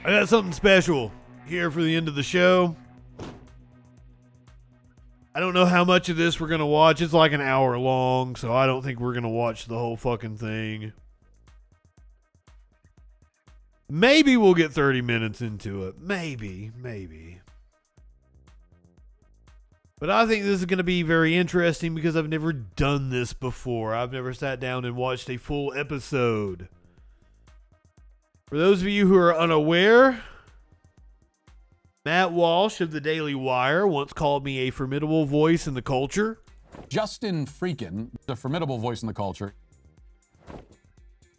I got something special here for the end of the show. I don't know how much of this we're going to watch. It's like an hour long, so I don't think we're going to watch the whole fucking thing. Maybe we'll get 30 minutes into it. Maybe. But I think this is going to be very interesting because I've never done this before. I've never sat down and watched a full episode. For those of you who are unaware, Matt Walsh of the Daily Wire once called me a formidable voice in the culture. Justin FREAKIN, the formidable voice in the culture.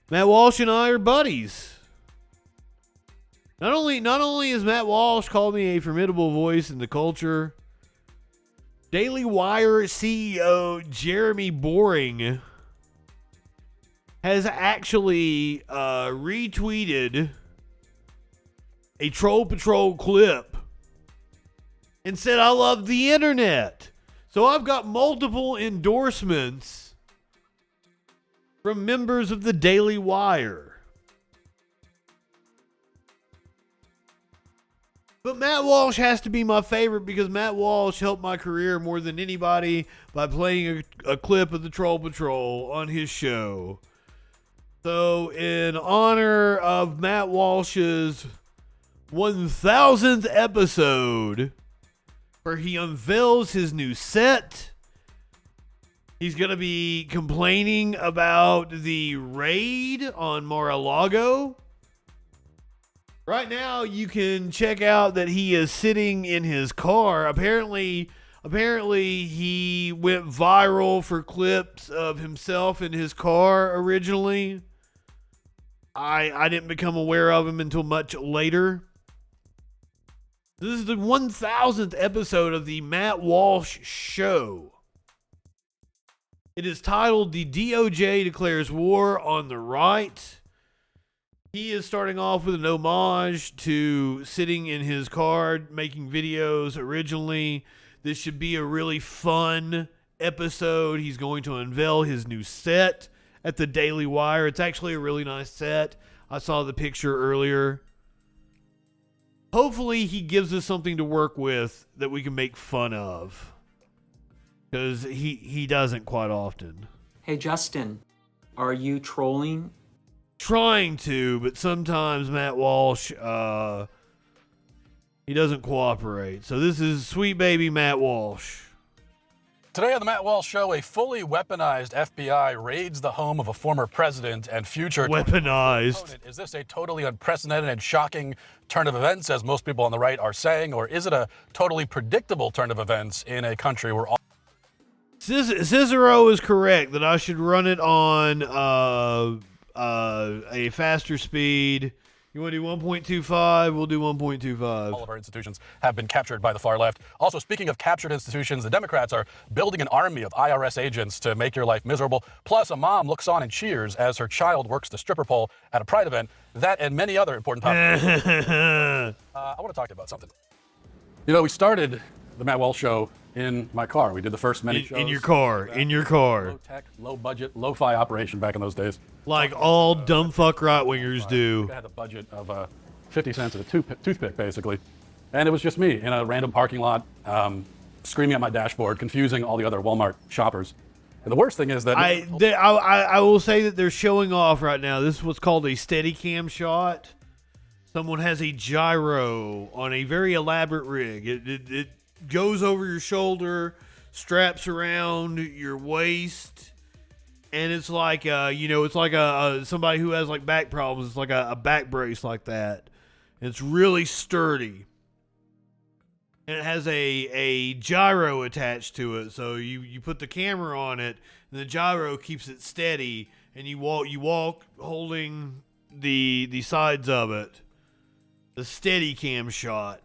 Matt Walsh and I are buddies. Not only has Matt Walsh called me a formidable voice in the culture, Daily Wire CEO Jeremy Boring has actually retweeted a Troll Patrol clip and said, "I love the internet." So I've got multiple endorsements from members of the Daily Wire. But Matt Walsh has to be my favorite because Matt Walsh helped my career more than anybody by playing a clip of the Troll Patrol on his show. So in honor of Matt Walsh's 1000th episode, where he unveils his new set, he's going to be complaining about the raid on Mar-a-Lago. Right now, you can check out that he is sitting in his car. Apparently he went viral for clips of himself in his car originally. I didn't become aware of him until much later. This is the 1000th episode of the Matt Walsh Show. It is titled "The DOJ Declares War on the Right." He is starting off with an homage to sitting in his car making videos originally. This should be a really fun episode. He's going to unveil his new set at the Daily Wire. It's actually a really nice set. I saw the picture earlier. Hopefully he gives us something to work with that we can make fun of, because he doesn't quite often. Hey Justin, are you trolling? Trying to, but sometimes Matt Walsh, he doesn't cooperate. So this is sweet baby Matt Walsh. Today on the Matt Walsh Show, a fully weaponized FBI raids the home of a former president and future weaponized. Is this a totally unprecedented and shocking turn of events, as most people on the right are saying, or is it a totally predictable turn of events in a country where all... Cicero is correct that I should run it on a faster speed. You want to do 1.25? We'll do 1.25. All of our institutions have been captured by the far left. Also, speaking of captured institutions, the Democrats are building an army of IRS agents to make your life miserable. Plus, a mom looks on and cheers as her child works the stripper pole at a pride event. That and many other important topics. I want to talk to you about something. You know, we started the Matt Walsh Show in my car. We did the first many shows. In your car. Low tech, low budget, lo-fi operation back in those days. Like all dumb fuck right-wingers do. I had a budget of 50 cents at a toothpick, basically. And it was just me in a random parking lot, screaming at my dashboard, confusing all the other Walmart shoppers. And the worst thing is that... I will say that they're showing off right now. This is what's called a Steadicam shot. Someone has a gyro on a very elaborate rig. It goes over your shoulder, straps around your waist, and it's like it's like somebody who has like back problems. It's like a back brace like that. And it's really sturdy, and it has a gyro attached to it. So you put the camera on it, and the gyro keeps it steady, and you walk holding the sides of it. The Steadicam shot.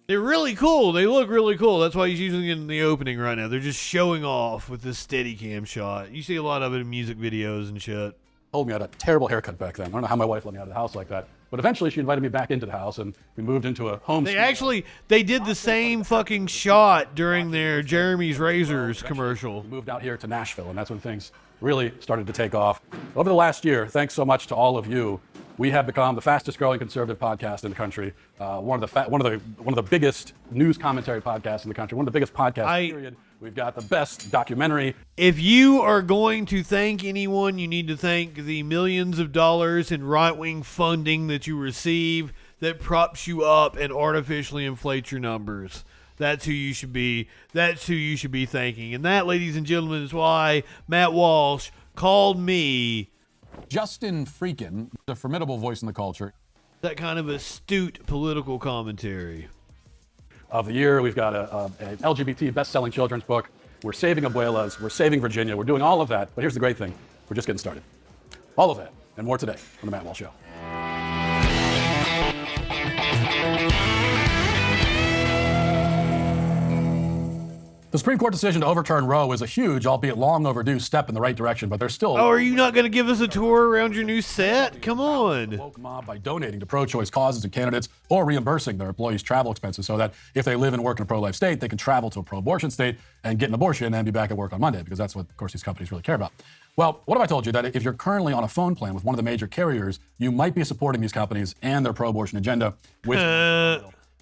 They're really cool. They look really cool. That's why he's using it in the opening right now. They're just showing off with this Steadicam shot. You see a lot of it in music videos and shit. Told me I had a terrible haircut back then. I don't know how my wife let me out of the house like that. But eventually she invited me back into the house, and we moved into a home. They did the same fucking shot during their Jeremy's Razors commercial. We moved out here to Nashville, and that's when things really started to take off. Over the last year, thanks so much to all of you, We have become the fastest growing conservative podcast in the country. One of the biggest news commentary podcasts in the country. One of the biggest podcasts, period. We've got the best documentary. If you are going to thank anyone, you need to thank the millions of dollars in right-wing funding that you receive that props you up and artificially inflates your numbers. That's who you should be. That's who you should be thanking. And that, ladies and gentlemen, is why Matt Walsh called me Justin Freakin, the formidable voice in the culture. That kind of astute political commentary Of the year, we've got an LGBT best-selling children's book. We're saving abuelas. We're saving Virginia. We're doing all of that. But here's the great thing. We're just getting started. All of that and more today on The Matt Walsh Show. The Supreme Court decision to overturn Roe is a huge, albeit long overdue, step in the right direction, but there's still... Oh, are you not going to give us a tour around your new set? Come on. ...woke mob by donating to pro-choice causes and candidates or reimbursing their employees' travel expenses so that if they live and work in a pro-life state, they can travel to a pro-abortion state and get an abortion and be back at work on Monday, because that's what, of course, these companies really care about. Well, what if I told you that if you're currently on a phone plan with one of the major carriers, you might be supporting these companies and their pro-abortion agenda, which...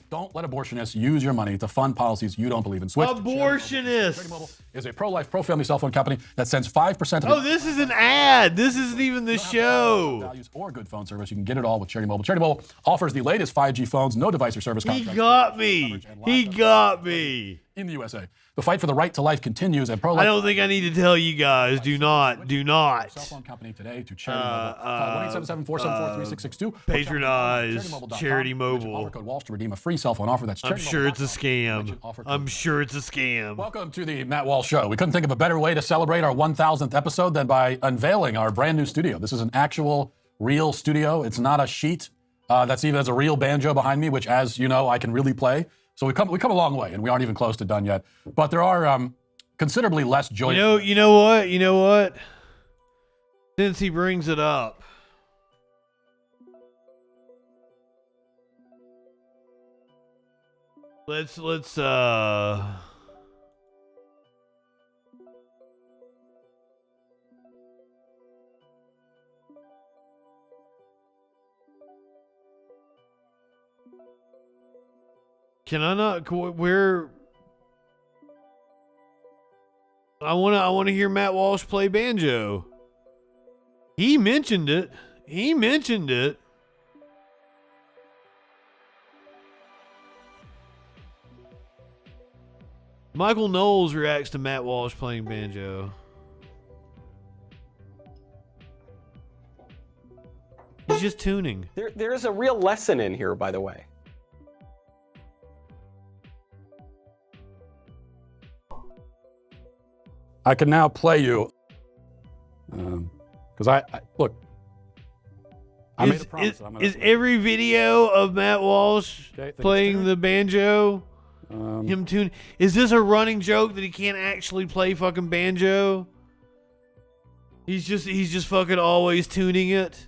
Don't let abortionists use your money to fund policies you don't believe in. Switch Abortionists is a pro-life, pro-family cell phone company that sends 5% of... Oh, this is an ad. This isn't even the show. ...values or good phone service. You can get it all with Charity Mobile. Charity Mobile offers the latest 5G phones, no device or service contract. He got me. He got me. In the USA. The fight for the right to life continues, and pro-life... I don't think I need to tell you guys. Do not. Cell phone company today to Charity Mobile. Call 1-877-474-3662. Patronize Charity Mobile. Offer code Walsh to redeem a free cell phone offer. That's I'm sure it's a scam. I'm sure it's a scam. Welcome to the Matt Walsh Show. We couldn't think of a better way to celebrate our 1,000th episode than by unveiling our brand new studio. This is an actual, real studio. It's not a sheet that's even has a real banjo behind me, which, as you know, I can really play. So we come a long way, and we aren't even close to done yet. But there are considerably less joy. You know what? Since he brings it up, let's Can I not? Where? I want to hear Matt Walsh play banjo. He mentioned it. Michael Knowles reacts to Matt Walsh playing banjo. He's just tuning. There is a real lesson in here, by the way. I can now play you, because I look. I made a promise. Is every video of Matt Walsh playing the banjo him tune? Is this a running joke that he can't actually play fucking banjo? He's just fucking always tuning it,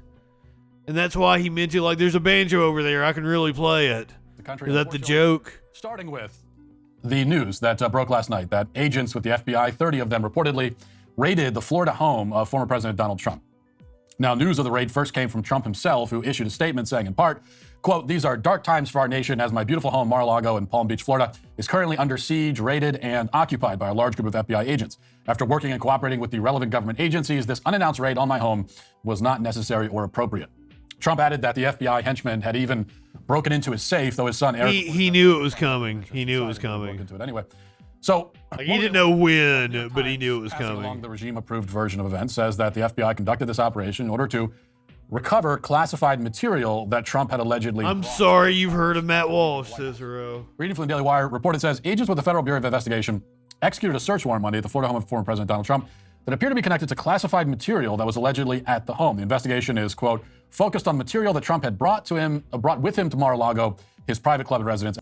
and that's why he mentioned, like, there's a banjo over there. I can really play it. Is that the joke? Starting with the news that broke last night that agents with the FBI, 30 of them reportedly, raided the Florida home of former President Donald Trump. Now, news of the raid first came from Trump himself, who issued a statement saying, in part, quote, "These are dark times for our nation as my beautiful home, Mar-a-Lago in Palm Beach, Florida, is currently under siege, raided, and occupied by a large group of FBI agents. After working and cooperating with the relevant government agencies, this unannounced raid on my home was not necessary or appropriate." Trump added that the FBI henchman had even broken into his safe, though his son Eric... He knew it was coming. He knew it was coming. Broke into it anyway. So... Like, he didn't know when, but he knew it was coming. Along the regime-approved version of events says that the FBI conducted this operation in order to recover classified material that Trump had allegedly... I'm sorry you've heard of Matt Walsh, Cicero. Reading from the Daily Wire, report it says, agents with the Federal Bureau of Investigation executed a search warrant Monday at the Florida home of former President Donald Trump that appeared to be connected to classified material that was allegedly at the home. The investigation is, quote, focused on material that Trump had brought with him to Mar-a-Lago, his private club and residence.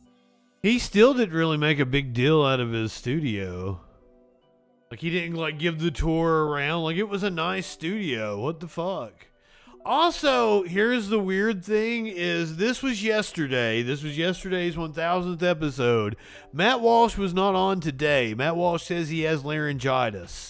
He still didn't really make a big deal out of his studio. Like, he didn't, like, give the tour around. Like, it was a nice studio. What the fuck? Also, here's the weird thing is this was yesterday. This was yesterday's 1000th episode. Matt Walsh was not on today. Matt Walsh says he has laryngitis.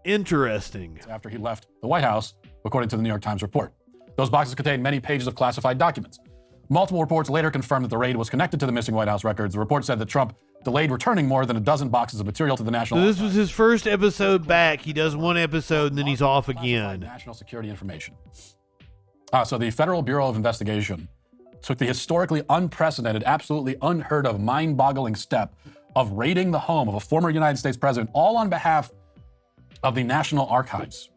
Interesting. After he left the White House according to the New York Times report. Those boxes contain many pages of classified documents. Multiple reports later confirmed that the raid was connected to the missing White House records. The report said that Trump delayed returning more than a dozen boxes of material to the National So this was his first episode back. He does one episode and then he's off again. National security information. So the Federal Bureau of Investigation took the historically unprecedented, absolutely unheard of, mind-boggling step of raiding the home of a former United States president, all on behalf of the National Archives.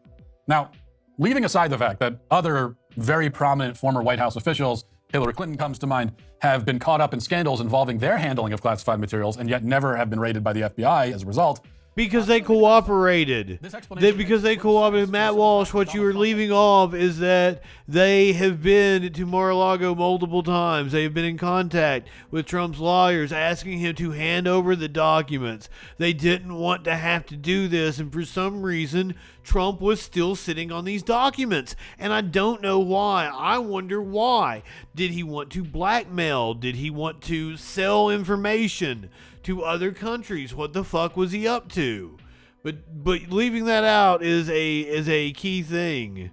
Now, leaving aside the fact that other very prominent former White House officials, Hillary Clinton comes to mind, have been caught up in scandals involving their handling of classified materials and yet never have been raided by the FBI as a result. Because they cooperated. Because they cooperated. Matt Walsh, what you were leaving off is that they have been to Mar-a-Lago multiple times. They have been in contact with Trump's lawyers asking him to hand over the documents. They didn't want to have to do this, and for some reason, Trump was still sitting on these documents. And I don't know why. I wonder why. Did he want to blackmail? Did he want to sell information to other countries? What the fuck was he up to? But leaving that out is a key thing.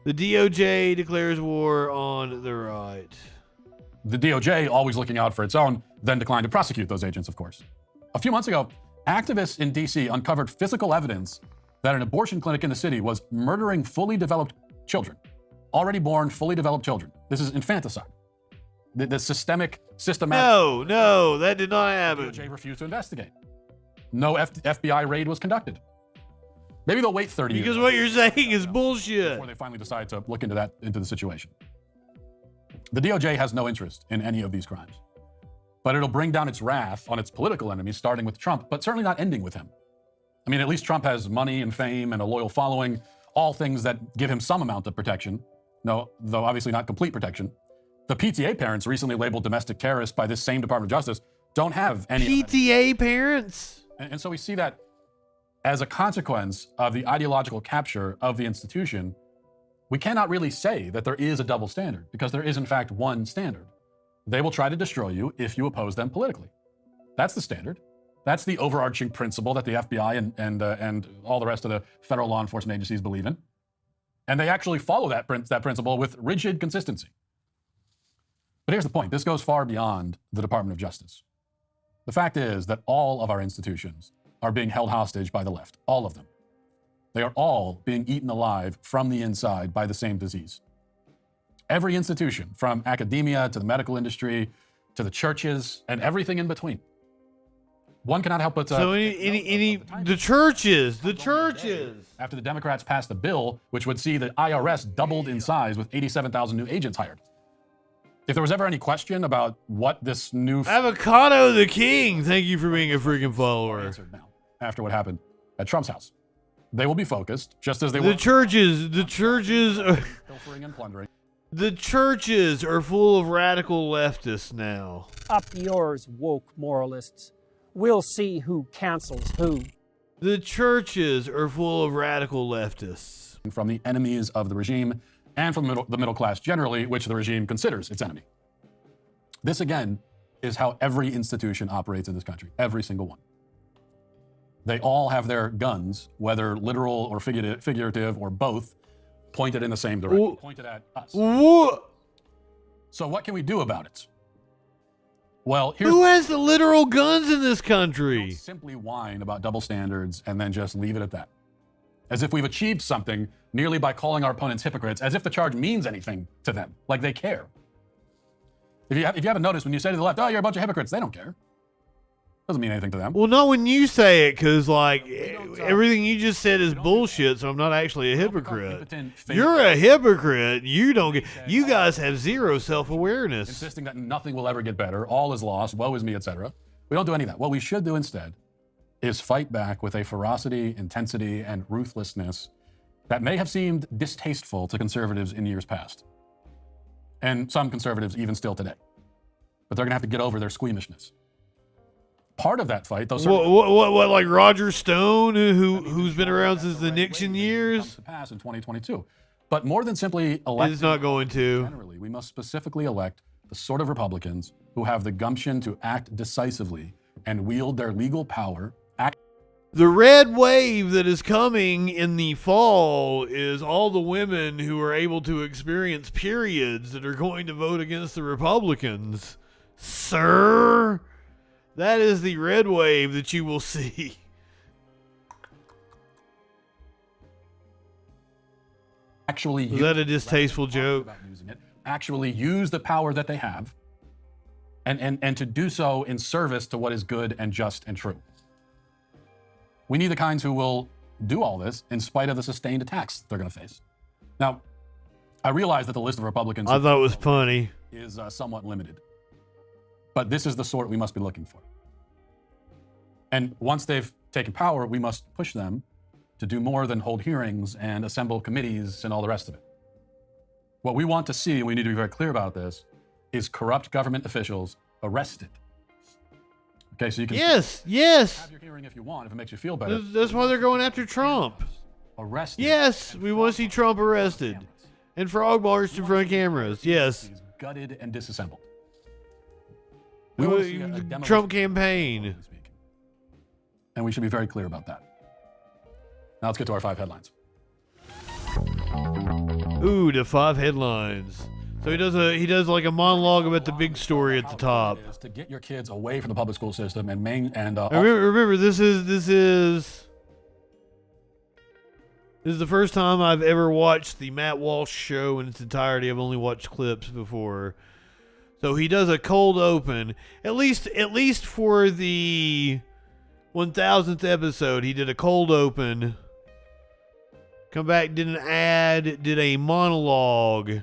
The DOJ declares war on the right. The DOJ, always looking out for its own, then declined to prosecute those agents, of course. A few months ago, activists in D.C. uncovered physical evidence that an abortion clinic in the city was murdering fully developed children. Already born, fully developed children. This is infanticide. The systematic... No, that did not happen. The DOJ refused to investigate. No FBI raid was conducted. Maybe they'll wait 30 years. Because what you're saying is bullshit. Before they finally decide to look into the situation. The DOJ has no interest in any of these crimes. But it'll bring down its wrath on its political enemies, starting with Trump, but certainly not ending with him. I mean, at least Trump has money and fame and a loyal following, all things that give him some amount of protection. No, though obviously not complete protection. The PTA parents, recently labeled domestic terrorists by this same Department of Justice, don't have any PTA parents? And so we see that as a consequence of the ideological capture of the institution, we cannot really say that there is a double standard, because there is in fact one standard. They will try to destroy you if you oppose them politically. That's the standard. That's the overarching principle that the FBI and all the rest of the federal law enforcement agencies believe in. And they actually follow that principle with rigid consistency. But here's the point. This goes far beyond the Department of Justice. The fact is that all of our institutions are being held hostage by the left. All of them. They are all being eaten alive from the inside by the same disease. Every institution, from academia to the medical industry to the churches and everything in between. One cannot help but... the churches. After the Democrats passed a bill which would see the IRS doubled in size with 87,000 new agents hired. If there was ever any question about what this new... Avocado the King, thank you for being a freaking follower. Answered now, after what happened at Trump's house. They will be focused, just as they were... The churches are... Pilfering and plundering. The churches are full of radical leftists now. Up yours, woke moralists. We'll see who cancels who. The churches are full of radical leftists. From the enemies of the regime and from the middle class generally, which the regime considers its enemy. This, again, is how every institution operates in this country, every single one. They all have their guns, whether literal or figurative or both, pointed in the same direction, pointed at us. So what can we do about it? Well, who has the literal guns in this country? Don't simply whine about double standards and then just leave it at that. As if we've achieved something merely by calling our opponents hypocrites, as if the charge means anything to them, like they care. If you haven't noticed, when you say to the left, oh, you're a bunch of hypocrites, they don't care. Doesn't mean anything to them. Well, not when you say it, because everything you just said is bullshit, so I'm not actually a hypocrite. You're a hypocrite. You guys have zero self-awareness. Insisting that nothing will ever get better, all is lost, woe is me, etc. We don't do any of that. What we should do instead is fight back with a ferocity, intensity, and ruthlessness that may have seemed distasteful to conservatives in years past. And some conservatives even still today. But they're going to have to get over their squeamishness. Part of that fight, though, what, like Roger Stone, who's been around since the Nixon years? To pass in 2022. But more than simply elect, it's not going to. Generally, we must specifically elect the sort of Republicans who have the gumption to act decisively and wield their legal power The red wave that is coming in the fall is all the women who are able to experience periods that are going to vote against the Republicans. Sir, that is the red wave that you will see. Actually, Was that a distasteful joke? Actually use the power that they have and to do so in service to what is good and just and true. We need the kinds who will do all this in spite of the sustained attacks they're going to face. Now, I realize that the list of Republicans I thought it was funny. is somewhat limited, but this is the sort we must be looking for. And once they've taken power, we must push them to do more than hold hearings and assemble committees and all the rest of it. What we want to see, and we need to be very clear about this, is corrupt government officials arrested. Okay, so you can Yes. have your hearing if you want, if it makes you feel better. That's why they're going after Trump. Arrested. Yes, we want to see Trump arrested and frog marched in front of cameras. Yes. He's gutted and disassembled. We want to see a demolition, Trump campaign. broadly speaking. And we should be very clear about that. Now let's get to our 5 headlines. Ooh, the 5 headlines. So he does like a monologue about the big story at the top. Is to get your kids away from the public school system and Remember, this is the first time I've ever watched the Matt Walsh show in its entirety. I've only watched clips before. So he does a cold open. At least for the 1000th episode, he did a cold open. Come back, did an ad, did a monologue.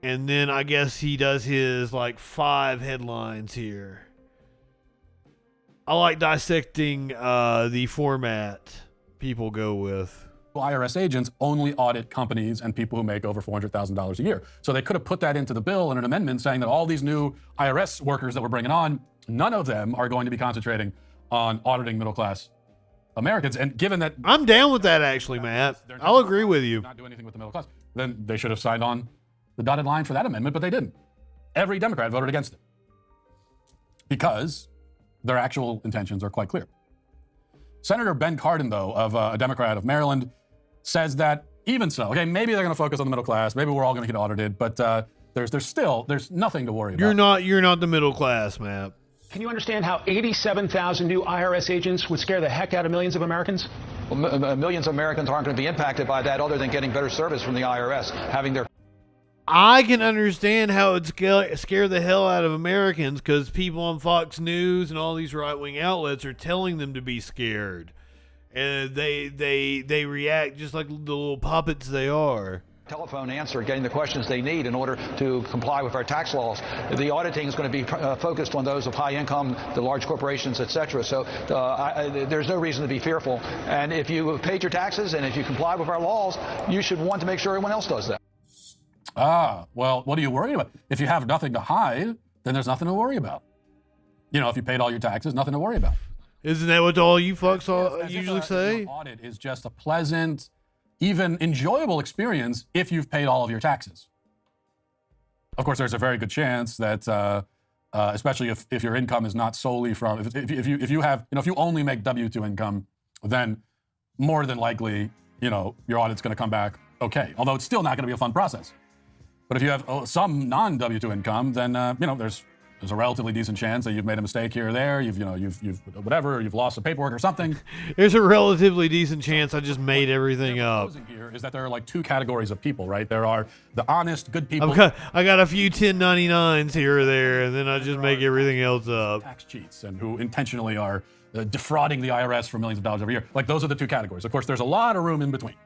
And then I guess he does his like 5 headlines here. I like dissecting the format people go with. IRS agents only audit companies and people who make over $400,000 a year. So they could have put that into the bill in an amendment saying that all these new IRS workers that we're bringing on, none of them are going to be concentrating on auditing middle-class Americans. And given that I'm down with that actually, Matt. I'll agree with you. not do anything with the middle class, then they should have signed on the dotted line for that amendment, but they didn't. Every Democrat voted against it because their actual intentions are quite clear. Senator Ben Cardin, though, of a Democrat of Maryland, says that even so, okay, maybe they're going to focus on the middle class, maybe we're all going to get audited, but there's nothing to worry about. You're not the middle class, Matt. Can you understand how 87,000 new IRS agents would scare the heck out of millions of Americans? Well, millions of Americans aren't going to be impacted by that other than getting better service from the IRS, having their... I can understand how it'd scare the hell out of Americans because people on Fox News and all these right-wing outlets are telling them to be scared. And they react just like the little puppets they are. Telephone answer, getting the questions they need in order to comply with our tax laws. The auditing is going to be focused on those of high income, the large corporations, etc. So there's no reason to be fearful. And if you paid your taxes and if you comply with our laws, you should want to make sure everyone else does that. Well, what are you worried about? If you have nothing to hide, then there's nothing to worry about. You know, if you paid all your taxes, nothing to worry about. Isn't that what all you fucks usually say? Audit is just a pleasant, even enjoyable experience if you've paid all of your taxes. Of course, there's a very good chance that, especially if your income is not solely from, if you only make W-2 income, then more than likely, your audit's going to come back okay. Although it's still not going to be a fun process. But if you have some non-W-2 income, then there's a relatively decent chance that you've made a mistake here or there. You've lost some paperwork or something. There's a relatively decent chance I just made everything up. Here is that there are like 2 categories of people, right? There are the honest, good people. I got a few 1099s here or there, and then I just make everything else up. Tax cheats and who intentionally are defrauding the IRS for millions of dollars every year. Like those are the 2 categories. Of course, there's a lot of room in between,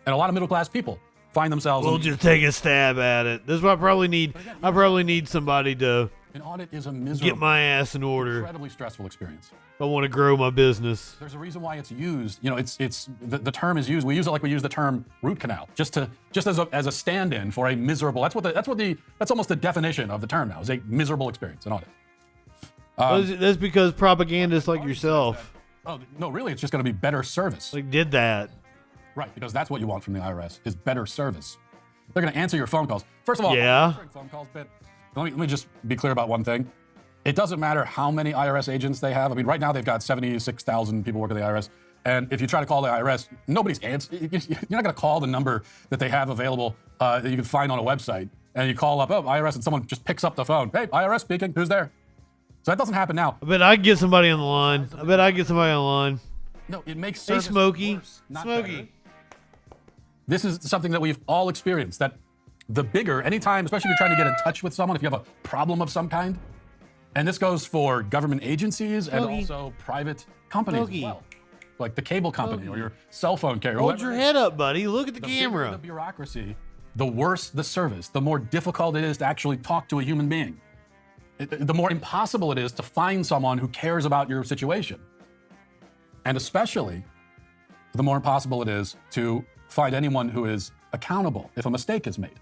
and a lot of middle-class people find themselves. We'll just take a stab at it. This is what I probably need. I probably need somebody to. An audit is a miserable, get my ass in order. Incredibly stressful experience. If I want to grow my business. There's a reason why it's used. It's the term is used. We use it like we use the term root canal, just as a stand-in for a miserable. That's almost the definition of the term now. Is a miserable experience. An audit. That's because propagandists like yourself. Oh no, really? It's just going to be better service. Like did that. Right, because that's what you want from the IRS is better service. They're going to answer your phone calls. First of all, yeah. Phone calls bit. Let me just be clear about one thing. It doesn't matter how many IRS agents they have. I mean, right now they've got 76,000 people working at the IRS. And if you try to call the IRS, nobody's answering. You're not going to call the number that they have available that you can find on a website. And you call up, oh, IRS, and someone just picks up the phone. Hey, IRS speaking, who's there? So that doesn't happen now. I bet I can get somebody on the line. I bet I can get somebody on the line. No, it makes Hey, service Smokey. worse, not Smokey. better. This is something that we've all experienced, that the bigger, anytime, especially if you're trying to get in touch with someone, if you have a problem of some kind, and this goes for government agencies and Smokey. also private companies Smokey. as well, like the cable company or your cell phone carrier. Hold whoever your it is. head up, buddy. Look at the bigger camera. the bureaucracy, the worse the service, the more difficult it is to actually talk to a human being. The more impossible it is to find someone who cares about your situation. And especially, the more impossible it is to find anyone who is accountable if a mistake is made.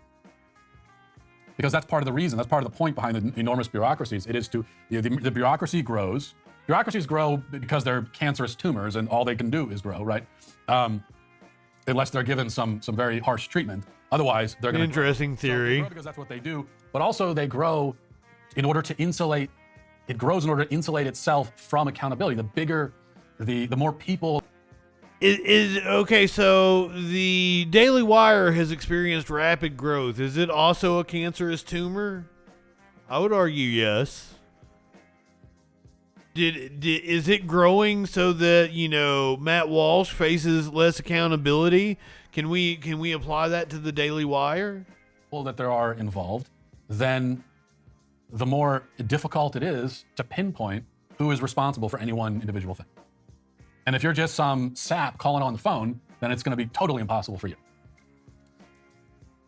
Because that's part of the reason, that's part of the point behind the enormous bureaucracies. It is to, the bureaucracy grows. Bureaucracies grow because they're cancerous tumors and all they can do is grow, right? Unless they're given some very harsh treatment. Otherwise, they're going to Interesting theory. they grow because that's what they do. But also they grow in order to insulate, it grows in order to insulate itself from accountability. The bigger, the more people. Okay, so the Daily Wire has experienced rapid growth. Is it also a cancerous tumor? I would argue yes. Is it growing so that, you know, Matt Walsh faces less accountability? Can we apply that to the Daily Wire? People that there are involved, then the more difficult it is to pinpoint who is responsible for any one individual thing. And if you're just some sap calling on the phone, then it's going to be totally impossible for you.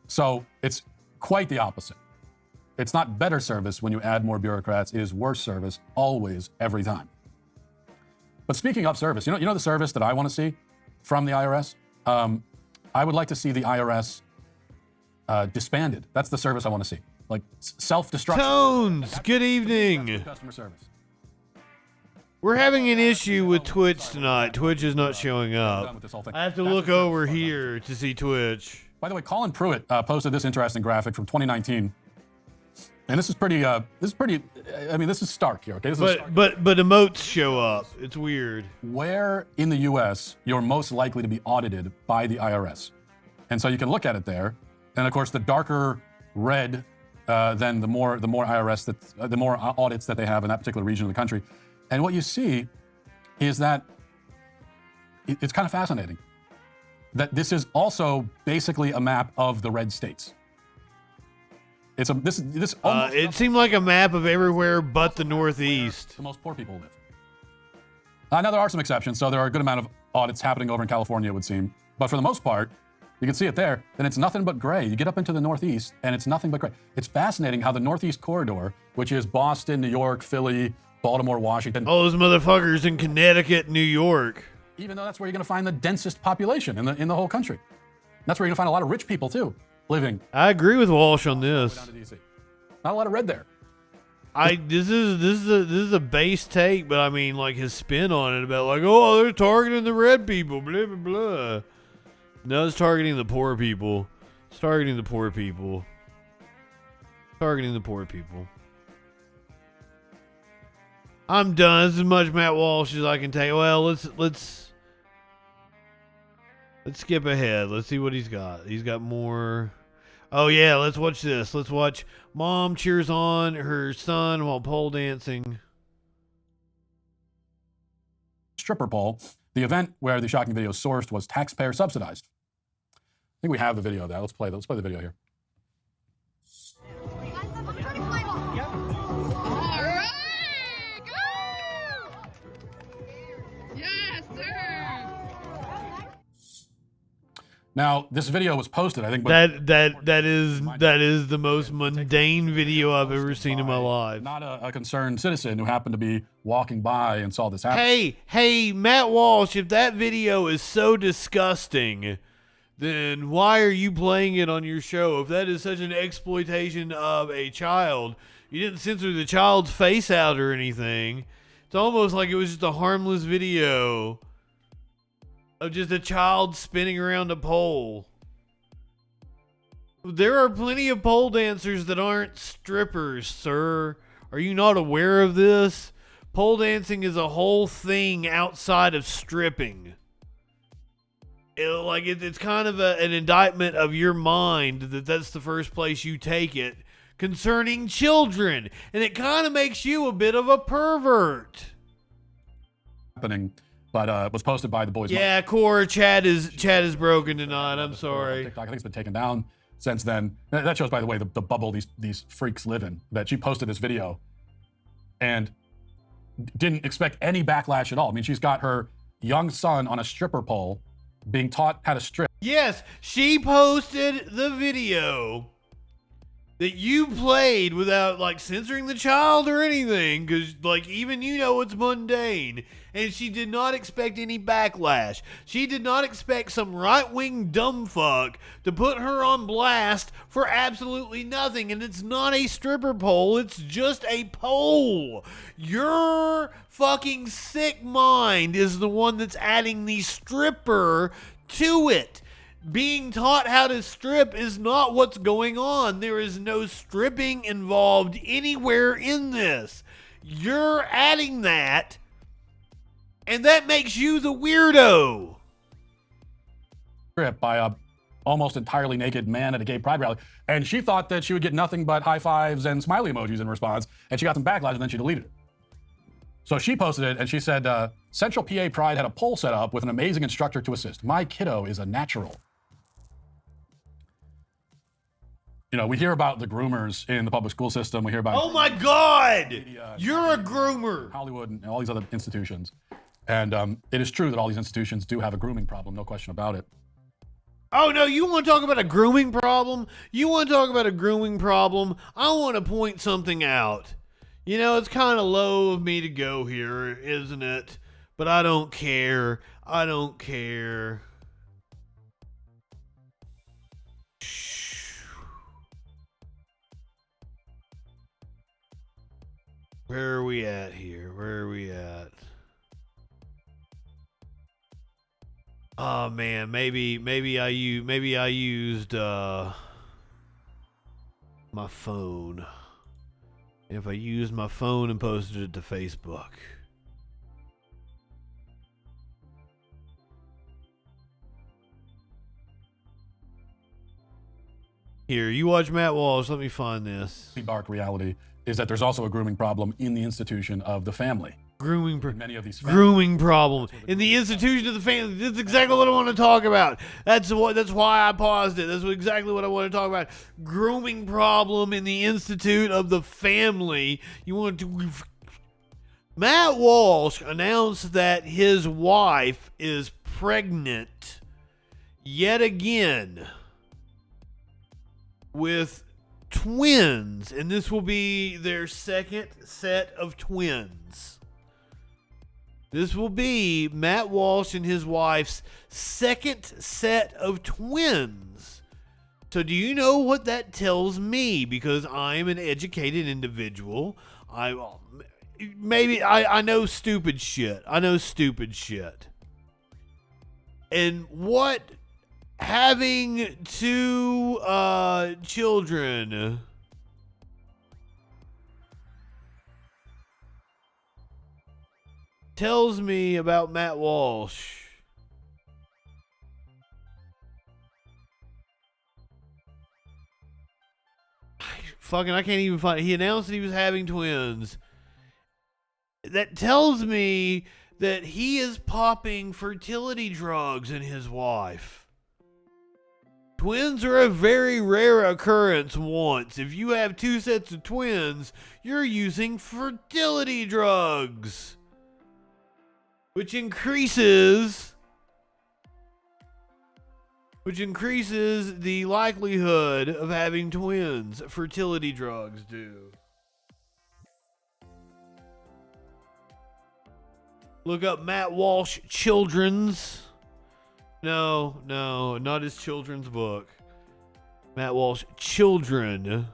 So it's quite the opposite. It's not better service when you add more bureaucrats. It is worse service always, every time. But speaking of service, you know the service that I want to see from the IRS? I would like to see the IRS disbanded. That's the service I want to see. Like self-destruction. Tones, good evening. Customer service. We're having an issue with Twitch tonight. Twitch is not showing Done up. with this whole thing. I have to That's look what over service is here to see Twitch. By the way, Colin Pruitt posted this interesting graphic from 2019. And this is pretty, I mean, this is stark here, okay? This is stark. But emotes show up. It's weird. Where in the US you're most likely to be audited by the IRS. And so you can look at it there. And of course, the darker red, then the more IRS that, the more audits that they have in that particular region of the country. And what you see is that it's kind of fascinating that this is also basically a map of the red states. It's a this almost It seemed like a map of everywhere but the Northeast. the most poor people live. Now there are some exceptions, so there are a good amount of audits happening over in California, it would seem. But for the most part, you can see it there, then it's nothing but gray. You get up into the Northeast, and it's nothing but gray. It's fascinating how the Northeast corridor, which is Boston, New York, Philly, Baltimore, Washington, All those motherfuckers in Connecticut, New York. even though that's where you're going to find the densest population in the whole country. That's where you're going to find a lot of rich people too, living I agree with Walsh on this. down to DC. Not a lot of red there. This is a base take, but I mean, like, his spin on it about, like, oh, they're targeting the red people, blah blah blah. No, it's targeting the poor people. It's targeting the poor people. Targeting the poor people. I'm done. This is as much Matt Walsh as I can take. Well, let's skip ahead. Let's see what he's got. He's got more. Oh yeah, let's watch this. Let's watch mom cheers on her son while pole dancing. Stripper pole. The event where the shocking video sourced was taxpayer subsidized. I think we have the video of that. Let's play the video here. Now, this video was posted, I think. That is the most mundane video I've ever seen in my life. Not a concerned citizen who happened to be walking by and saw this happen. Hey, Matt Walsh, if that video is so disgusting, then why are you playing it on your show? If that is such an exploitation of a child, you didn't censor the child's face out or anything. It's almost like it was just a harmless video of just a child spinning around a pole. There are plenty of pole dancers that aren't strippers, sir. Are you not aware of this? Pole dancing is a whole thing outside of stripping. It's kind of an indictment of your mind that's the first place you take it concerning children. And it kind of makes you a bit of a pervert. Happening, but was posted by the boys. Yeah, Core, chat is broken tonight. I'm sorry. TikTok, I think it's been taken down since then. That shows, by the way, the bubble these freaks live in. That she posted this video and didn't expect any backlash at all. I mean, she's got her young son on a stripper pole being taught how to strip. Yes, she posted the video that you played without like censoring the child or anything, because like even you know it's mundane, and she did not expect any backlash. She did not expect some right-wing dumb fuck to put her on blast for absolutely nothing. And it's not a stripper pole, it's just a pole. Your fucking sick mind is the one that's adding the stripper to it. Being taught how to strip is not what's going on. There is no stripping involved anywhere in this. You're adding that, and that makes you the weirdo. Strip by a almost entirely naked man at a gay pride rally, and she thought that she would get nothing but high fives and smiley emojis in response, and she got some backlash, and then she deleted it. So she posted it, and she said, Central PA Pride had a pole set up with an amazing instructor to assist. My kiddo is a natural. You know, we hear about the groomers in the public school system. We hear about... Oh my God! You're a groomer! Hollywood and all these other institutions. And it is true that all these institutions do have a grooming problem, no question about it. Oh no, you want to talk about a grooming problem? You want to talk about a grooming problem? I want to point something out. You know, it's kind of low of me to go here, isn't it? But I don't care. I don't care. Where are we at here? Where are we at? Oh man, maybe I used my phone. If I used my phone and posted it to Facebook. Here, you watch Matt Walsh. Let me find this. The dark reality is that there's also a grooming problem in the institution of the family. Many of these grooming problem in the institution of the family. That's exactly what I want to talk about. That's why I paused it. That's exactly what I want to talk about. Grooming problem in the institute of the family. You want to... Matt Walsh announced that his wife is pregnant yet again with twins, and this will be their second set of twins. This will be Matt Walsh and his wife's second set of twins. So do you know what that tells me? Because I'm an educated individual. I know stupid shit. I know stupid shit. And what having two children tells me about Matt Walsh. I can't even find it. He announced that he was having twins. That tells me that he is popping fertility drugs in his wife. Twins are a very rare occurrence once. If you have two sets of twins, you're using fertility drugs, which increases the likelihood of having twins. Fertility drugs do. Look up Matt Walsh Children's. No, not his children's book. Matt Walsh Children.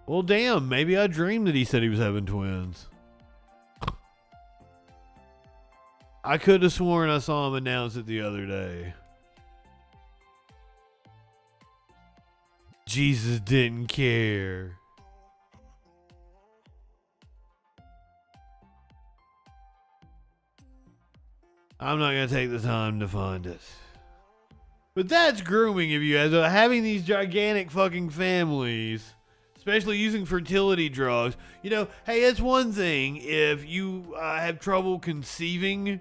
Well, damn, maybe I dreamed that he said he was having twins. I could have sworn I saw him announce it the other day. Jesus didn't care. I'm not going to take the time to find it. But that's grooming of you guys. Having these gigantic fucking families, especially using fertility drugs. You know, hey, it's one thing if you have trouble conceiving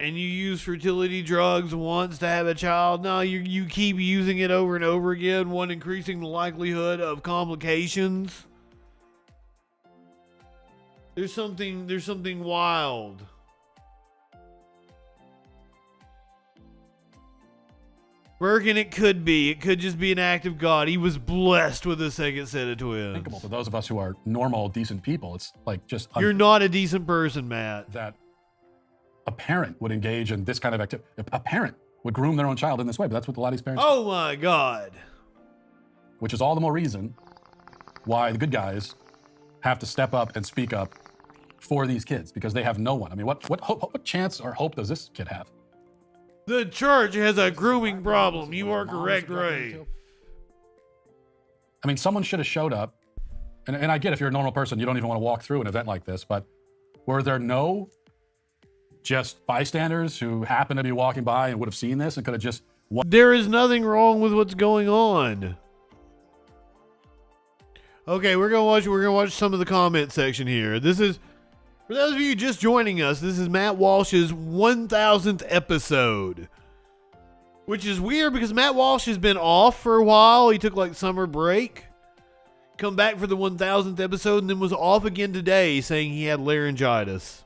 and you use fertility drugs once to have a child. No, you keep using it over and over again, one increasing the likelihood of complications. There's something wild. Working, it could be. It could just be an act of God. He was blessed with a second set of twins. Thinkable to those of us who are normal, decent people. It's like just You're not a decent person, Matt. that a parent would engage in this kind of activity. A parent would groom their own child in this way, but that's what a lot of these parents do, Oh my God. which is all the more reason why the good guys have to step up and speak up for these kids, because they have no one. I mean, what chance or hope does this kid have? The church has a grooming problem. You are correct, Ray. I mean, someone should have showed up, and I get if you're a normal person, you don't even want to walk through an event like this, but were there no just bystanders who happened to be walking by and would have seen this and could have just... There is nothing wrong with what's going on. Okay, we're gonna watch some of the comment section here. This is, for those of you just joining us, this is Matt Walsh's 1000th episode. Which is weird because Matt Walsh has been off for a while. He took like summer break. Come back for the 1000th episode and then was off again today saying he had laryngitis.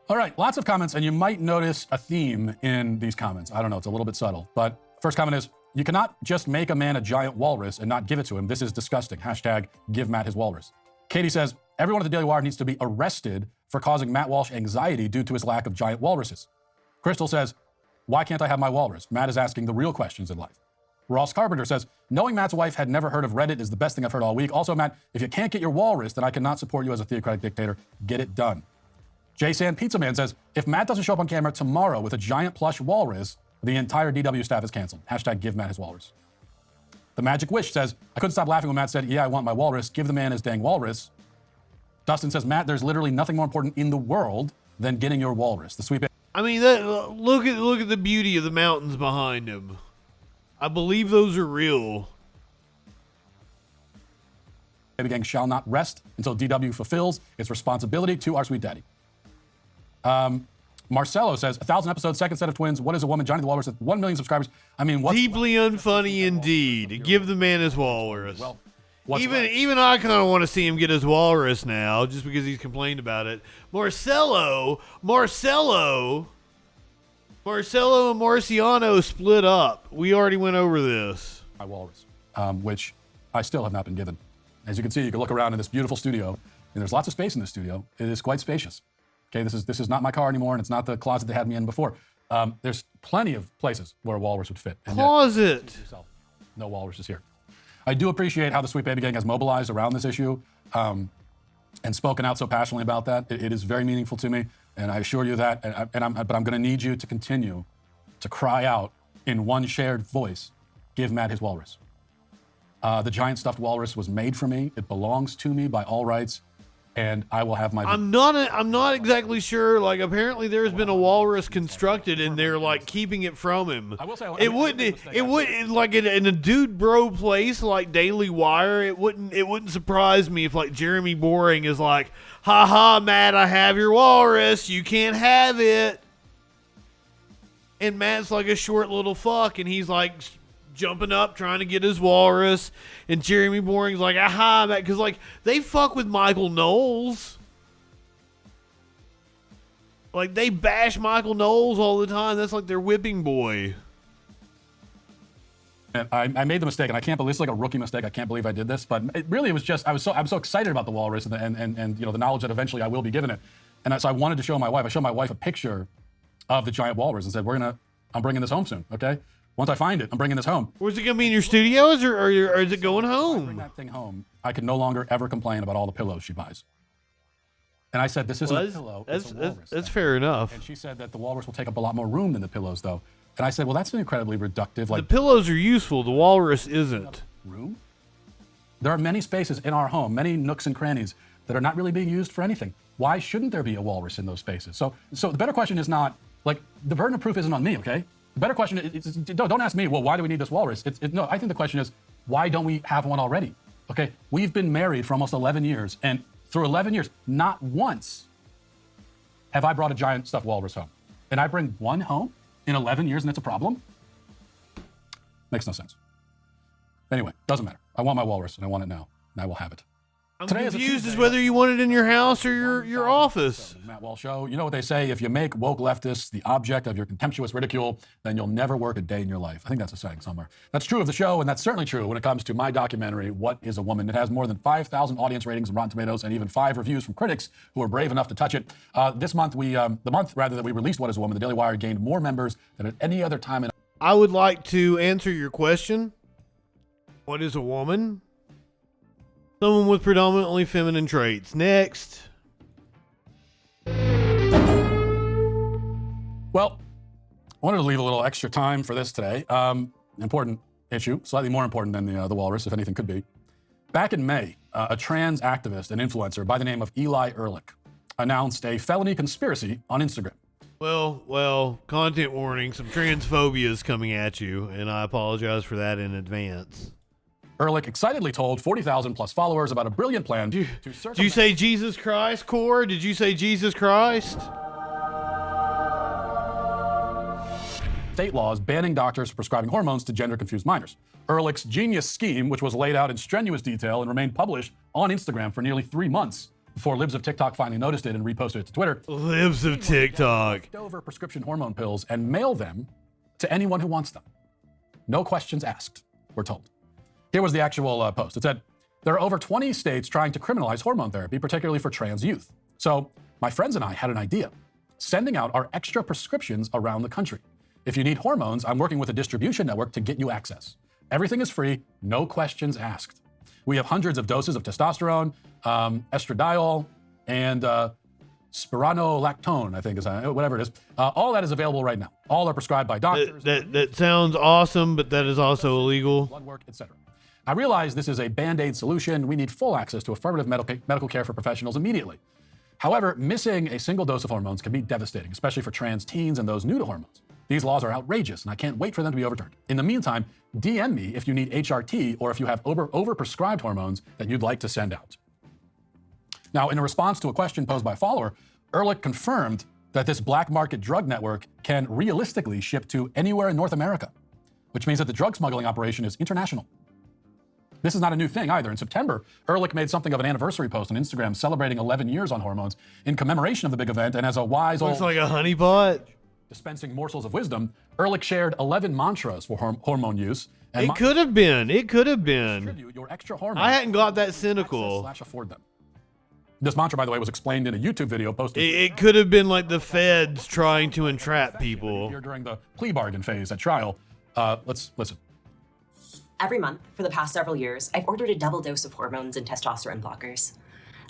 All right, lots of comments, and you might notice a theme in these comments. I don't know, it's a little bit subtle. But first comment is, you cannot just make a man a giant walrus and not give it to him. This is disgusting. Hashtag give Matt his walrus. Katie says, everyone at the Daily Wire needs to be arrested for causing Matt Walsh anxiety due to his lack of giant walruses. Crystal says, why can't I have my walrus? Matt is asking the real questions in life. Ross Carpenter says, knowing Matt's wife had never heard of Reddit is the best thing I've heard all week. Also, Matt, if you can't get your walrus, then I cannot support you as a theocratic dictator. Get it done. J. Sand Pizza Man says, if Matt doesn't show up on camera tomorrow with a giant plush walrus, the entire DW staff is canceled. Hashtag give Matt his walrus. The Magic Wish says, I couldn't stop laughing when Matt said, yeah, I want my walrus. Give the man his dang walrus. Dustin says, Matt, there's literally nothing more important in the world than getting your walrus. The sweep. I mean, look at the beauty of the mountains behind him. I believe those are real. Baby Gang shall not rest until DW fulfills its responsibility to our sweet daddy. Marcelo says, 1,000 episodes, second set of twins. What is a woman? Johnny the Walrus at 1 million subscribers. I mean, what's... Deeply unfunny indeed. Give the man his walrus. Well, Even I kind of want to see him get his walrus now, just because he's complained about it. Marcelo and Marciano split up. We already went over this. my walrus, which I still have not been given. As you can see, you can look around in this beautiful studio, and there's lots of space in this studio. It is quite spacious. Okay, this is not my car anymore, and it's not the closet they had me in before. There's plenty of places where a walrus would fit. And Closet. yet, no walrus is here. I do appreciate how the Sweet Baby Gang has mobilized around this issue and spoken out so passionately about that. It is very meaningful to me, and I assure you that. But I'm going to need you to continue to cry out in one shared voice, give Matt his walrus. The giant stuffed walrus was made for me. It belongs to me by all rights, and I will have my... I'm not exactly sure. Like, apparently there's been a walrus constructed, and they're like keeping it from him. I will say, It wouldn't like in a dude bro place like Daily Wire. It wouldn't surprise me if like Jeremy Boring is like, haha, Matt, I have your walrus. You can't have it. And Matt's like a short little fuck, and he's like jumping up trying to get his walrus, and Jeremy Boring's like, aha, Matt, because like they fuck with Michael Knowles. Like they bash Michael Knowles all the time. That's like their whipping boy. And I made the mistake, and I can't believe it's like a rookie mistake. I can't believe I did this, but it really was just I'm so excited about the walrus and you know the knowledge that eventually I will be given it, and so I wanted to show my wife. I showed my wife a picture of the giant walrus and said, I'm bringing this home soon, okay? Once I find it, I'm bringing this home. Where's it gonna be in your studios, or is it going If I bring home? that thing home, I can no longer ever complain about all the pillows she buys. And I said, this isn't Well, a pillow, it's a walrus. that's thing. fair enough. And she said that the walrus will take up a lot more room than the pillows, though. And I said, well, that's an incredibly reductive, The like, pillows are useful. The walrus isn't. room. There are many spaces in our home, many nooks and crannies that are not really being used for anything. Why shouldn't there be a walrus in those spaces? So the better question is not, like, the burden of proof isn't on me, okay? The better question is don't ask me, well, why do we need this walrus? No, I think the question is, why don't we have one already? Okay, we've been married for almost 11 years, and through 11 years, not once have I brought a giant stuffed walrus home. And I bring one home in 11 years, and it's a problem? Makes no sense. Anyway, doesn't matter. I want my walrus, and I want it now, and I will have it. I'm Today is a confused as Tuesday. whether you want it in your house or your office. Matt Walsh Show. You know what they say, if you make woke leftists the object of your contemptuous ridicule, then you'll never work a day in your life. I think that's a saying somewhere. That's true of the show, and that's certainly true when it comes to my documentary, What is a Woman? It has more than 5,000 audience ratings on Rotten Tomatoes and even 5 reviews from critics who are brave enough to touch it. This month, the month that we released What is a Woman, the Daily Wire gained more members than at any other time in. I would like to answer your question. What is a woman? Someone with predominantly feminine traits. Next. Well, I wanted to leave a little extra time for this today. Important issue, slightly more important than the walrus, if anything could be. Back in May, a trans activist and influencer by the name of Eli Ehrlich announced a felony conspiracy on Instagram. Well, content warning, some transphobia is coming at you, and I apologize for that in advance. Ehrlich excitedly told 40,000 plus followers about a brilliant plan to Did you say Jesus Christ, Core? Did you say Jesus Christ? state laws banning doctors from prescribing hormones to gender-confused minors. Ehrlich's genius scheme, which was laid out in strenuous detail and remained published on Instagram for nearly 3 months before libs of TikTok finally noticed it and reposted it to Twitter. Libs of TikTok. Over prescription hormone pills and mail them to anyone who wants them. No questions asked, we're told. Here was the actual post. It said, there are over 20 states trying to criminalize hormone therapy, particularly for trans youth. So my friends and I had an idea, sending out our extra prescriptions around the country. If you need hormones, I'm working with a distribution network to get you access. Everything is free, no questions asked. We have hundreds of doses of testosterone, estradiol, and spironolactone, I think is whatever it is. All that is available right now. All are prescribed by doctors. That sounds awesome, but that is also illegal. Blood work, etc. I realize this is a band-aid solution. We need full access to affirmative medical care for professionals immediately. However, missing a single dose of hormones can be devastating, especially for trans teens and those new to hormones. These laws are outrageous, and I can't wait for them to be overturned. In the meantime, DM me if you need HRT or if you have overprescribed hormones that you'd like to send out. Now, in a response to a question posed by a follower, Ehrlich confirmed that this black market drug network can realistically ship to anywhere in North America, which means that the drug smuggling operation is international. This is not a new thing either. In September, Ehrlich made something of an anniversary post on Instagram celebrating 11 years on hormones in commemoration of the big event, and as a wise Looks old like a honeypot. dispensing morsels of wisdom, Ehrlich shared 11 mantras for hormone use. And It could have been. It could have been. distribute your extra hormones. I hadn't got that cynical. / afford them. This mantra, by the way, was explained in a YouTube video posted It could have been like the feds trying to entrap people. here during the plea bargain phase at trial. Let's listen. Every month for the past several years, I've ordered a double dose of hormones and testosterone blockers.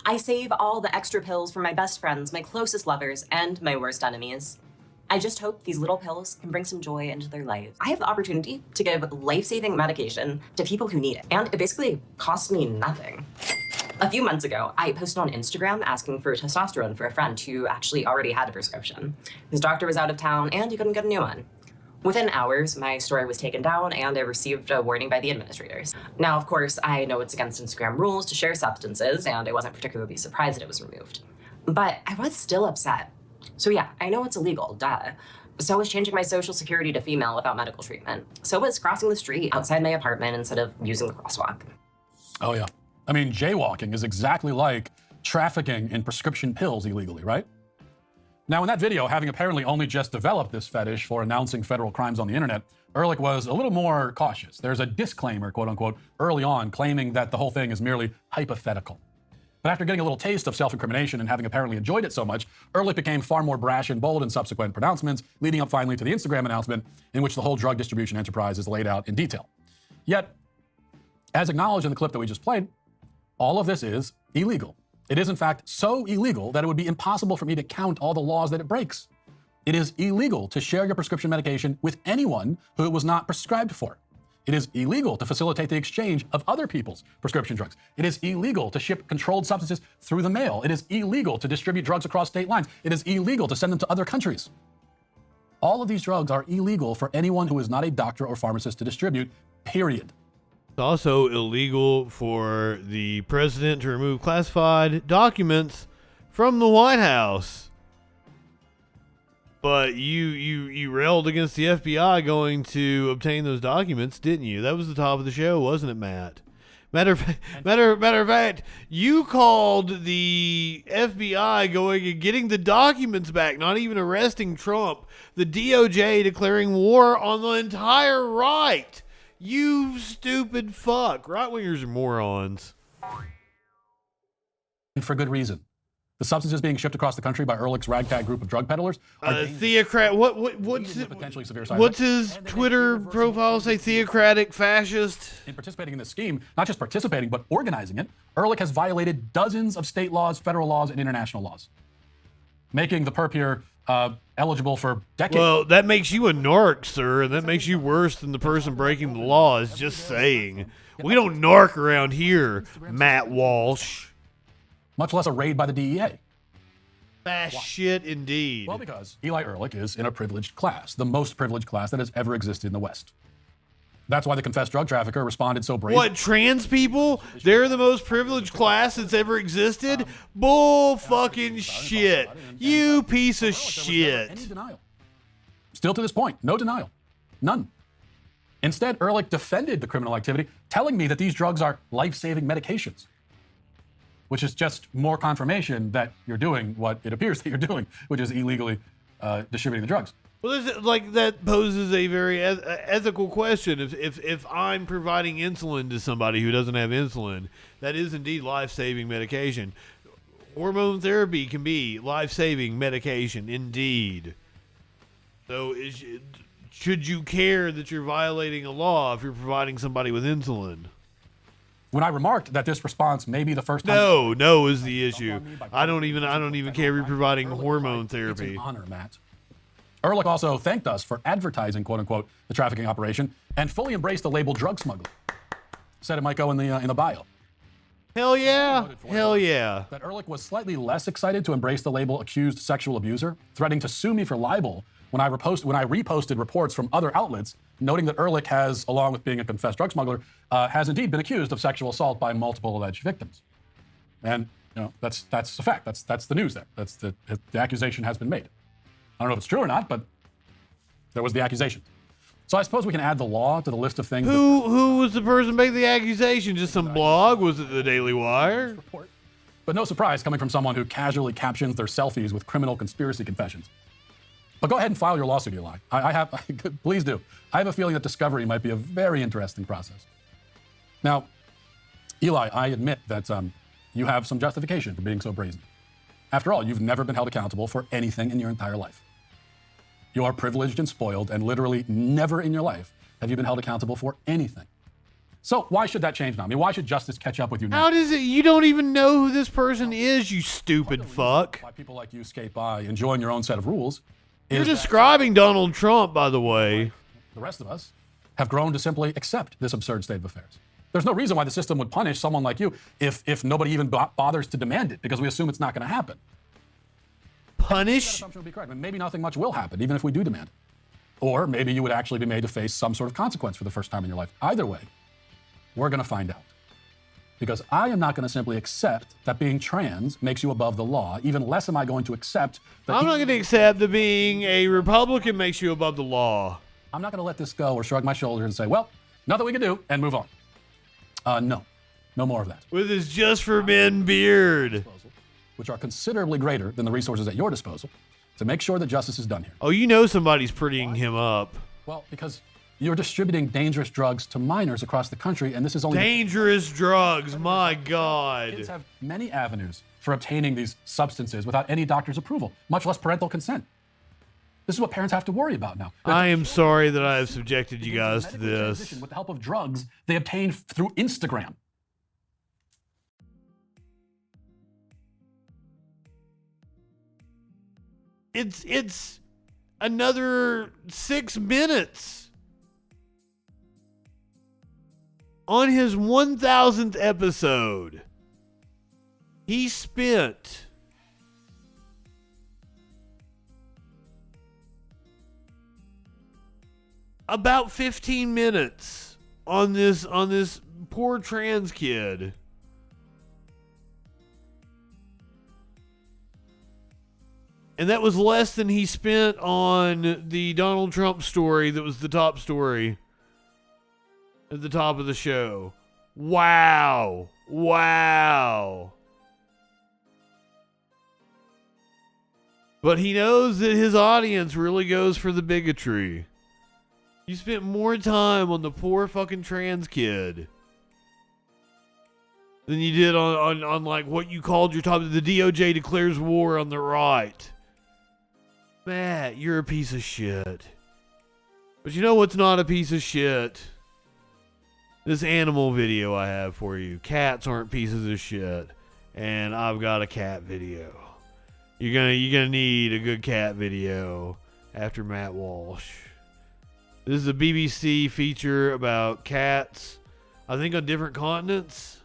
I save all the extra pills for my best friends, my closest lovers, and my worst enemies. I just hope these little pills can bring some joy into their lives. I have the opportunity to give life-saving medication to people who need it, and it basically costs me nothing. A few months ago, I posted on Instagram asking for testosterone for a friend who actually already had a prescription. His doctor was out of town and he couldn't get a new one. Within hours, my story was taken down and I received a warning by the administrators. Now, of course, I know it's against Instagram rules to share substances, and I wasn't particularly surprised that it was removed. But I was still upset. So yeah, I know it's illegal, duh. So was changing my social security to female without medical treatment. So was crossing the street outside my apartment instead of using the crosswalk. Oh, yeah. I mean, jaywalking is exactly like trafficking in prescription pills illegally, right? Now, in that video, having apparently only just developed this fetish for announcing federal crimes on the internet, Ehrlich was a little more cautious. There's a disclaimer, quote unquote, early on, claiming that the whole thing is merely hypothetical. But after getting a little taste of self-incrimination and having apparently enjoyed it so much, Ehrlich became far more brash and bold in subsequent pronouncements, leading up finally to the Instagram announcement in which the whole drug distribution enterprise is laid out in detail. Yet, as acknowledged in the clip that we just played, all of this is illegal. It is, in fact, so illegal that it would be impossible for me to count all the laws that it breaks. It is illegal to share your prescription medication with anyone who it was not prescribed for. It is illegal to facilitate the exchange of other people's prescription drugs. It is illegal to ship controlled substances through the mail. It is illegal to distribute drugs across state lines. It is illegal to send them to other countries. All of these drugs are illegal for anyone who is not a doctor or pharmacist to distribute, period. It's also illegal for the president to remove classified documents from the White House. But you railed against the FBI going to obtain those documents, didn't you? That was the top of the show, wasn't it, Matt? Matter of fact, you called the FBI going and getting the documents back, not even arresting Trump. The DOJ declaring war on the entire right. You stupid fuck. Right-wingers are morons. And for good reason. The substances being shipped across the country by Ehrlich's ragtag group of drug peddlers are theocrat. What's potentially severe side what's effects. his Twitter profile say? Theocratic fascist. In participating in this scheme, not just participating, but organizing it, Ehrlich has violated dozens of state laws, federal laws, and international laws, making the perp here eligible for decades. Well, that makes you a narc, sir, and that makes you worse than the person breaking the laws. Just saying. We don't narc around here, Matt Walsh. Much less a raid by the DEA. Fast shit indeed. Well, because Eli Ehrlich is in a privileged class, the most privileged class that has ever existed in the West. That's why the confessed drug trafficker responded so bravely. What, trans people? They're the most privileged class that's ever existed? Bull fucking shit. You piece of shit. Any denial. Still to this point, no denial. None. Instead, Ehrlich defended the criminal activity, telling me that these drugs are life-saving medications, which is just more confirmation that you're doing what it appears that you're doing, which is illegally distributing the drugs. Well, that poses a very ethical question. If I'm providing insulin to somebody who doesn't have insulin, that is indeed life-saving medication. Hormone therapy can be life-saving medication, indeed. So should you care that you're violating a law if you're providing somebody with insulin? When I remarked that this response may be the first time... No is the issue. I don't even care if you're providing hormone therapy. It's an honor, Matt. Ehrlich also thanked us for advertising, quote-unquote, the trafficking operation and fully embraced the label drug smuggler. Said it might go in the bio. Hell yeah. Hell yeah. That Ehrlich was slightly less excited to embrace the label accused sexual abuser, threatening to sue me for libel when I reposted reports from other outlets noting that Ehrlich has, along with being a confessed drug smuggler, has indeed been accused of sexual assault by multiple alleged victims. And that's a fact. That's the news there. The accusation has been made. I don't know if it's true or not, but there was the accusation. So I suppose we can add the law to the list of things. Who was the person making the accusation? Just some blog? Was it the Daily Wire? But no surprise coming from someone who casually captions their selfies with criminal conspiracy confessions. But go ahead and file your lawsuit, Eli. Please do. I have a feeling that discovery might be a very interesting process. Now, Eli, I admit that you have some justification for being so brazen. After all, you've never been held accountable for anything in your entire life. You are privileged and spoiled, and literally never in your life have you been held accountable for anything. So why should that change now? I mean, why should justice catch up with you now? How does it? You don't even know who this person is, you stupid fuck. Why people like you skate by enjoying your own set of rules. You're describing Donald Trump, by the way. The rest of us have grown to simply accept this absurd state of affairs. There's no reason why the system would punish someone like you if nobody even bothers to demand it, because we assume it's not going to happen. Punish? That assumption would be correct. I mean, maybe nothing much will happen, even if we do demand it. Or maybe you would actually be made to face some sort of consequence for the first time in your life. Either way, we're going to find out. Because I am not going to simply accept that being trans makes you above the law. Even less am I going to accept that... I'm not going to accept that being a Republican makes you above the law. I'm not going to let this go or shrug my shoulders and say, well, nothing we can do, and move on. No more of that. With his Just for Men beard. Which are considerably greater than the resources at your disposal to make sure that justice is done here. Oh, you know somebody's prettying him up. Well, because you're distributing dangerous drugs to minors across the country, and this is only... Dangerous drugs, my God. Kids have many avenues for obtaining these substances without any doctor's approval, much less parental consent. This is what parents have to worry about now. I am sorry that I have subjected you guys to this. With the help of drugs they obtain through Instagram. it's another 6 minutes. On his 1000th episode, he spent about 15 minutes on this poor trans kid. And that was less than he spent on the Donald Trump story that was the top story at the top of the show. Wow. Wow. But he knows that his audience really goes for the bigotry. You spent more time on the poor fucking trans kid than you did on like what you called your top. The DOJ declares war on the right. Matt, you're a piece of shit. But you know what's not a piece of shit? This animal video I have for you. Cats aren't pieces of shit. And I've got a cat video. You're gonna need a good cat video after Matt Walsh. This is a BBC feature about cats, I think on different continents.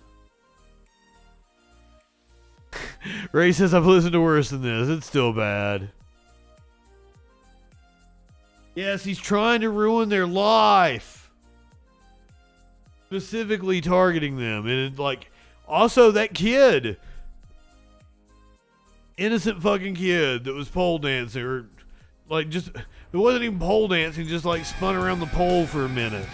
Ray says I've listened to worse than this. It's still bad. Yes, he's trying to ruin their life. Specifically targeting them. And like, also that kid. Innocent fucking kid that was pole dancing. Or like just, it wasn't even pole dancing, just like spun around the pole for a minute.